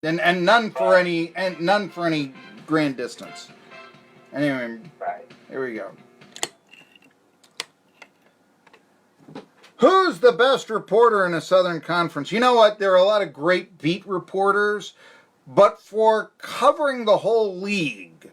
and none for any grand distance. Anyway, Right. here we go. Who's the best reporter in the Southern Conference? You know what? There are a lot of great beat reporters, but for covering the whole league,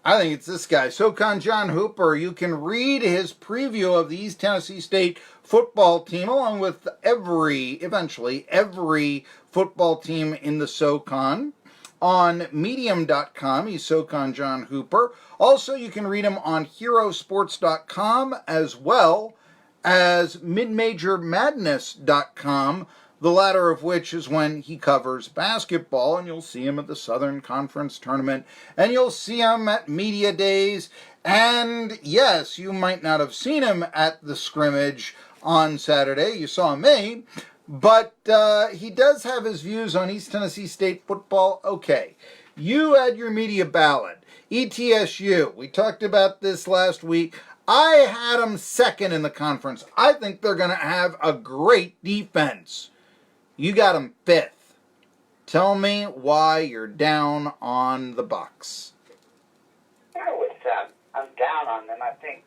I think it's this guy, SoCon John Hooper. You can read his preview of the East Tennessee State football team, along with eventually every football team in the SoCon, on Medium.com. He's SoCon John Hooper. Also, you can read him on HeroSports.com as well as MidMajorMadness.com, the latter of which is when he covers basketball, and you'll see him at the Southern Conference Tournament, and you'll see him at Media Days, and yes, you might not have seen him at the scrimmage on Saturday. You saw me, but he does have his views on East Tennessee State football. Okay, you had your media ballot. ETSU, we talked about this last week. I had them second in the conference. I think they're going to have a great defense. You got them fifth. Tell me why you're down on the Bucks. I'm down on them. I think,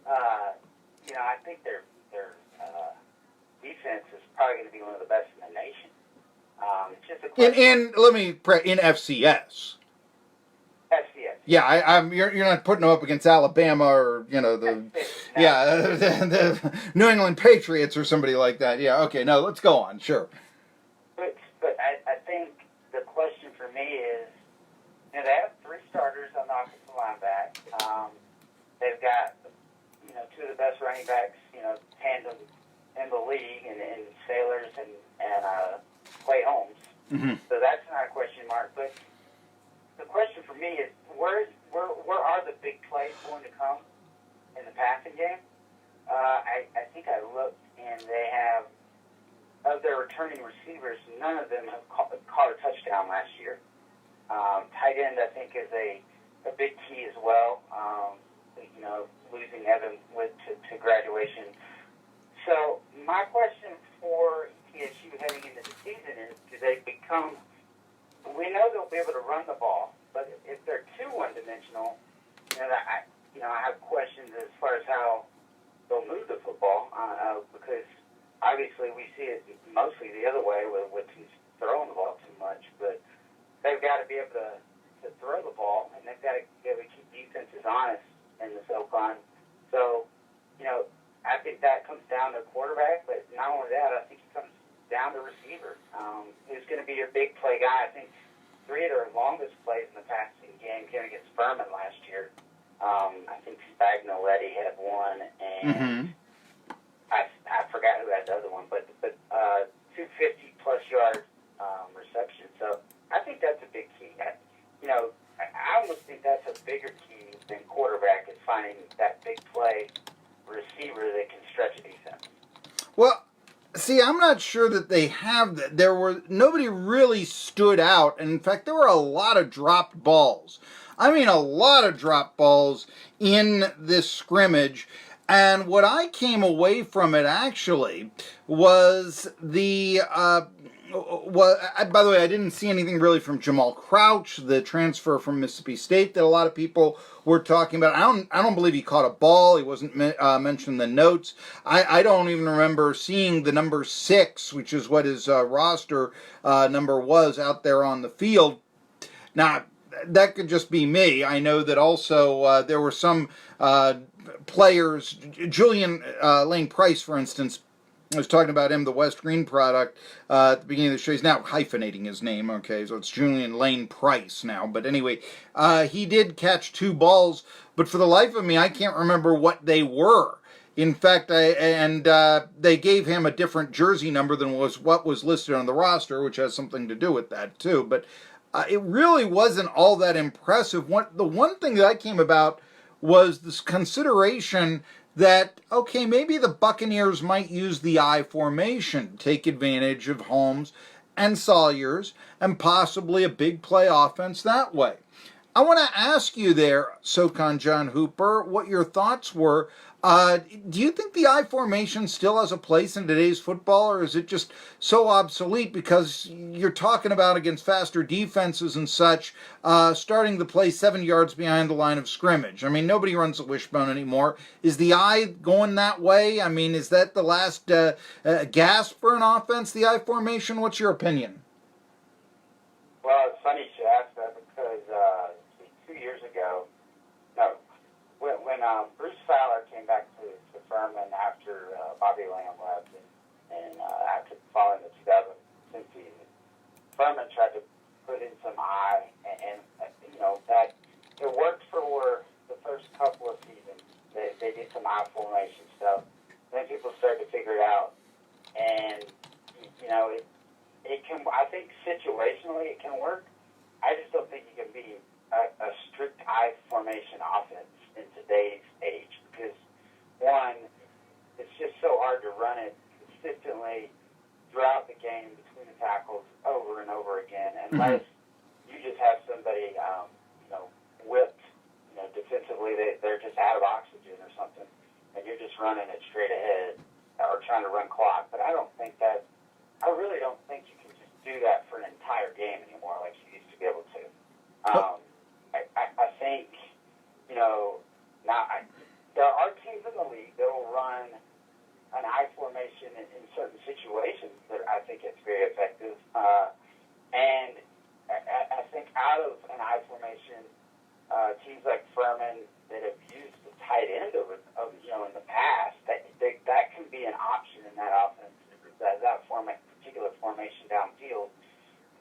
I think their defense is probably going to be one of the best in the nation. It's just a question. In FCS. FCS. Yeah, you're not putting them up against Alabama or the New England Patriots or somebody like that. Yeah, okay, no, let's go on. Sure. But I think the question for me is, they have three starters on the offensive line back. They've got two of the best running backs tandem in the league, and Sailors and Clay Holmes. Mm-hmm. So that's not a question mark, but. The question for me is, where are the big plays going to come in the passing game? I think I looked, and they have, of their returning receivers, none of them have caught a touchdown last year. Tight end, I think, is a big key as well. Losing Evan to graduation. So my question for ETSU heading into the season is, do they become... We know they'll be able to run the ball, but if they're too one-dimensional, I have questions as far as how they'll move the football, because obviously we see it mostly the other way with teams throwing the ball too much, but they've got to be able to throw the ball, and they've got to be able to keep defenses honest in the SoCon. So, I think that comes down to quarterback, but not only that, I think it comes down to receiver. Who's going to be your big play guy? I think three of their longest plays in the passing game came against Furman last year. I think Spagnoletti had one, and I forgot who had the other one, but 250-plus yard reception. So I think that's a big key. I almost think that's a bigger key than quarterback, is finding that big play receiver that can stretch a defense. Well, see, I'm not sure that they have that. Nobody really stood out, and in fact, there were a lot of dropped balls. I mean, a lot of dropped balls in this scrimmage, and what I came away from it actually was by the way, I didn't see anything really from Jamal Crouch, the transfer from Mississippi State that a lot of people were talking about. I don't believe he caught a ball. He wasn't mentioned in the notes. I don't even remember seeing the number 6, which is what his roster number was, out there on the field. Now, that could just be me. I know that also there were some players, Julian Lane Price, for instance. I was talking about him, the West Green product, at the beginning of the show. He's now hyphenating his name, okay, so it's Julian Lane Price now. But anyway, he did catch 2 balls, but for the life of me, I can't remember what they were. In fact, they gave him a different jersey number than what was listed on the roster, which has something to do with that, too. But it really wasn't all that impressive. The one thing that I came about was this consideration that, okay, maybe the Buccaneers might use the I formation, take advantage of Holmes and Sawyers, and possibly a big play offense that way. I want to ask you there, SoCon John Hooper, what your thoughts were. Do you think the I formation still has a place in today's football, or is it just so obsolete because you're talking about against faster defenses and such, starting the play 7 yards behind the line of scrimmage? I mean, nobody runs a wishbone anymore. Is the I going that way? I mean, is that the last gasp for an offense, the I formation? What's your opinion? Well, it's funny you should ask that because 2 years ago, no, when Bruce Fowler came back to Furman after Bobby Lamb left and after following the 2010 season, Furman tried to put in some I, and that it worked for the first couple of seasons. They did some I formation stuff. Then people started to figure it out, and it can. I think situationally it can work. I just don't think you can be a strict I formation offense in today's age because one, it's just so hard to run it consistently throughout the game between the tackles over and over again, unless you just have somebody whipped, defensively they're just out of oxygen or something, and you're just running it straight ahead or trying to run clock. But I really don't think you can just do that for an entire game anymore like you used to be able to. I think, there are teams in the league that will run an I formation in certain situations that I think it's very effective. And I think out of an I formation, teams like Furman that have used the tight end in the past, that can be an option in that offense, that particular formation downfield.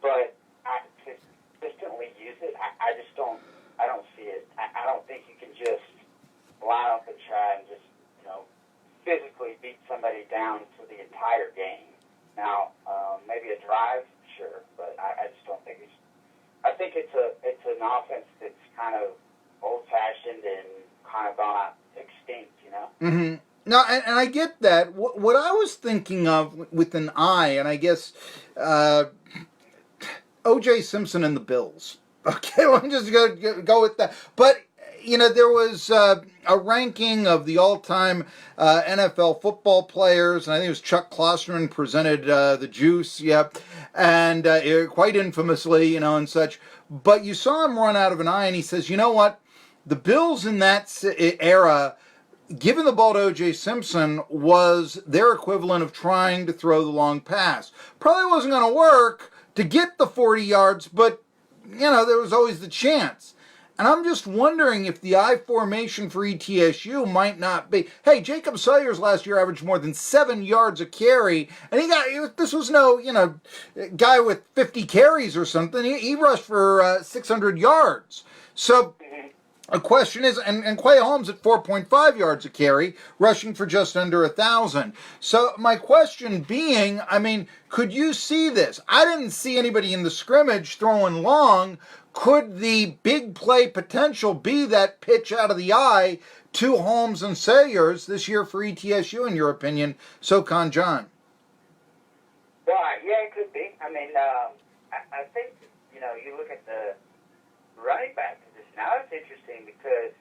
But to consistently use it, I don't see it. I don't think you can just line up and try and just, physically beat somebody down for the entire game. Now, maybe a drive, sure, but I just don't think I think it's an offense that's kind of old-fashioned and kind of gone extinct, Mm-hmm. No, and I get that. What I was thinking of with an I, and I guess O.J. Simpson and the Bills. Okay, well, I'm just going to go with that. But, there was a ranking of the all-time NFL football players, and I think it was Chuck Klosterman presented the juice, and quite infamously, and such. But you saw him run out of an I, and he says, you know what? The Bills in that era, giving the ball to O.J. Simpson was their equivalent of trying to throw the long pass. Probably wasn't going to work to get the 40 yards, but, there was always the chance. And I'm just wondering if the I formation for ETSU might not be. Hey, Jacob Sawyers last year averaged more than 7 yards a carry, and this was no, guy with 50 carries or something. He rushed for 600 yards. So a question is, and Quay Holmes at 4.5 yards a carry, rushing for just under 1,000. So my question being, could you see this? I didn't see anybody in the scrimmage throwing long. Could the big play potential be that pitch out of the I to Holmes and Sayers this year for ETSU, in your opinion, SoCon John? Well, yeah, it could be. I think, you look at the running back position. Now it's interesting because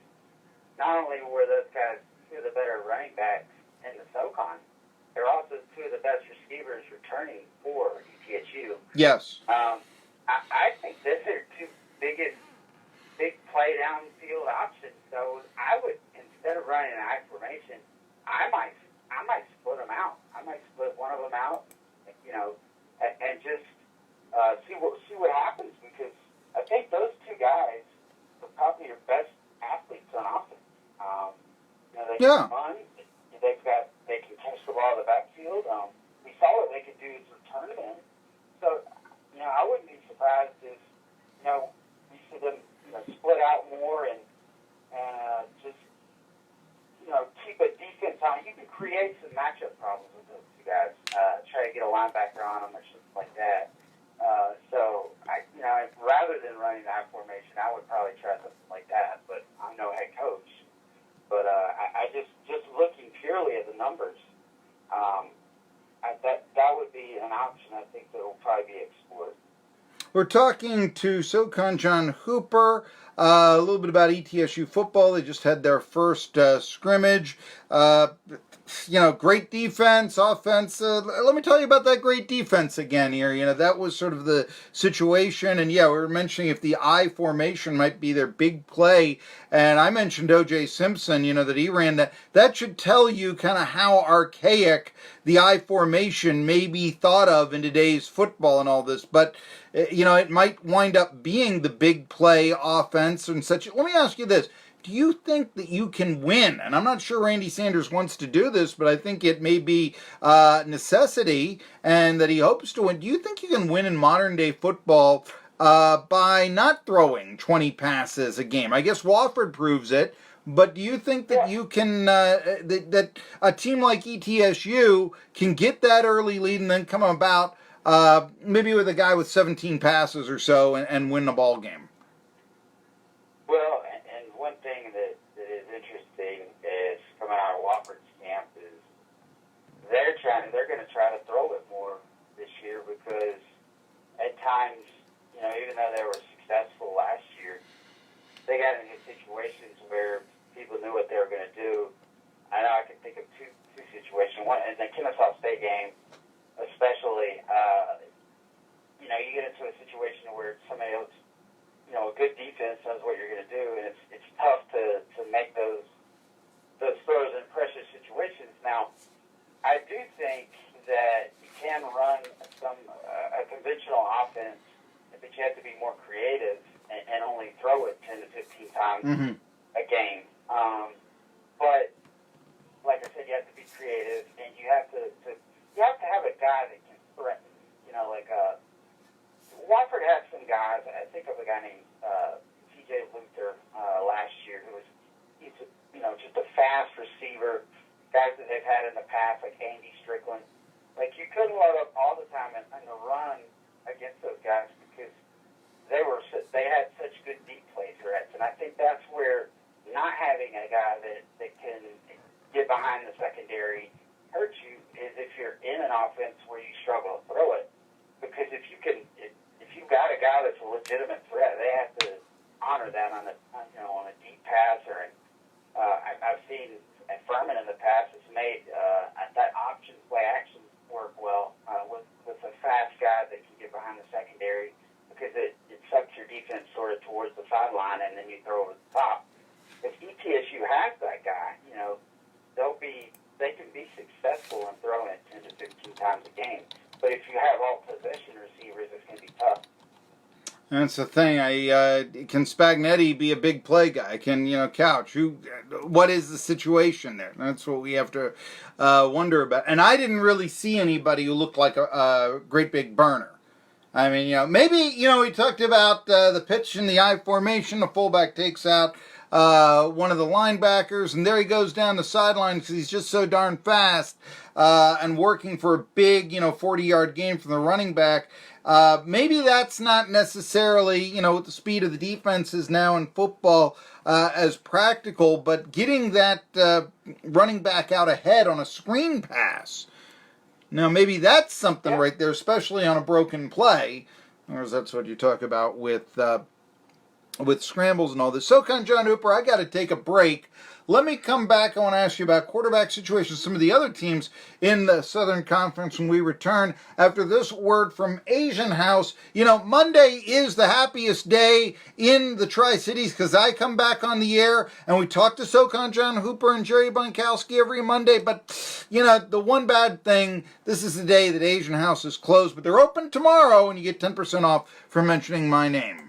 not only were those guys two of the better running backs in the SoCon, they're also two of the best receivers returning for ETSU. Yes. I think those are two big play downfield options. So I would, instead of running an I formation, I might split them out. I might split one of them out, and just see what happens, because I think those two guys are probably your best athletes on offense. They can run. They can catch the ball in the backfield. We saw what they could do is return it in. So, I wouldn't be surprised if, we see them, split out more and just, keep a defense on. You can create some matchup problems with those two guys. Try to get a linebacker on them or something like that. So, rather than running the I formation, I would probably try something like that. But I'm no head coach. But I just looking purely at the numbers, that would be an option I think that will probably be explored. We're talking to SoCon John Hooper, a little bit about ETSU football. They just had their first scrimmage. Great defense, offense. Let me tell you about that great defense again here. That was sort of the situation. And yeah, we were mentioning if the I formation might be their big play. And I mentioned O.J. Simpson, that he ran that. That should tell you kind of how archaic the I formation may be thought of in today's football and all this. But, it might wind up being the big play offense and such. Let me ask you this. Do you think that you can win? And I'm not sure Randy Sanders wants to do this, but I think it may be necessity and that he hopes to win. Do you think you can win in modern day football by not throwing 20 passes a game? I guess Wofford proves it, but do you think that you can, that a team like ETSU can get that early lead and then come about maybe with a guy with 17 passes or so and win the ball game? Well, and one thing that is interesting is coming out of Wofford's camp is they're going to try to throw it more this year because at times, even though they were successful last year, they got into situations where people knew what they were going to do. I know I can think of two situations. One in the Kennesaw State game, especially. You get into a situation where somebody else, a good defense knows what you're going to do, and it's tough to make those throws in pressure situations. Now, I do think that you can run a conventional offense, but you have to be more creative and only throw it 10 to 15 times a game. But like I said, you have to be creative, and you have to have a guy that can threaten. Wofford had some guys. I think of a guy named T.J. Luther last year, he's just a fast receiver. Guys that they've had in the past, like Andy Strickland. Like, you couldn't load up all the time and run against those guys because they had such good deep play threats. And I think that's where not having a guy that can get behind the secondary hurts you is if you're in an offense where you struggle to throw it. Because if you've got a guy that's a legitimate threat, they have to honor that on a deep pass or I've seen Furman in the past has made that option play action work well with a fast guy that can get behind the secondary because it sucks your defense sort of towards the sideline and then you throw over the top. If ETSU has that guy, they can be successul in throwing it 10 to 15 times a game. But if you have all possession receivers, it's going to be tough. That's the thing. Can Spagnetti be a big play guy? Can Couch? What is the situation there? That's what we have to wonder about. And I didn't really see anybody who looked like a great big burner. I mean, maybe we talked about the pitch in the I formation. The fullback takes out one of the linebackers, and there he goes down the sideline because he's just so darn fast and working for a big 40-yard gain from the running back. Maybe that's not necessarily, with the speed of the defenses now in football as practical, but getting that running back out ahead on a screen pass. Now, maybe that's something right there, especially on a broken play. Or that's what you talk about with scrambles and all this. SoCon John Hooper, I got to take a break. Let me come back. I want to ask you about quarterback situations, some of the other teams in the Southern Conference when we return after this word from Asian House. Monday is the happiest day in the Tri-Cities because I come back on the air and we talk to SoCon John Hooper and Jerry Bunkowski every Monday. But, the one bad thing, this is the day that Asian House is closed, but they're open tomorrow and you get 10% off for mentioning my name.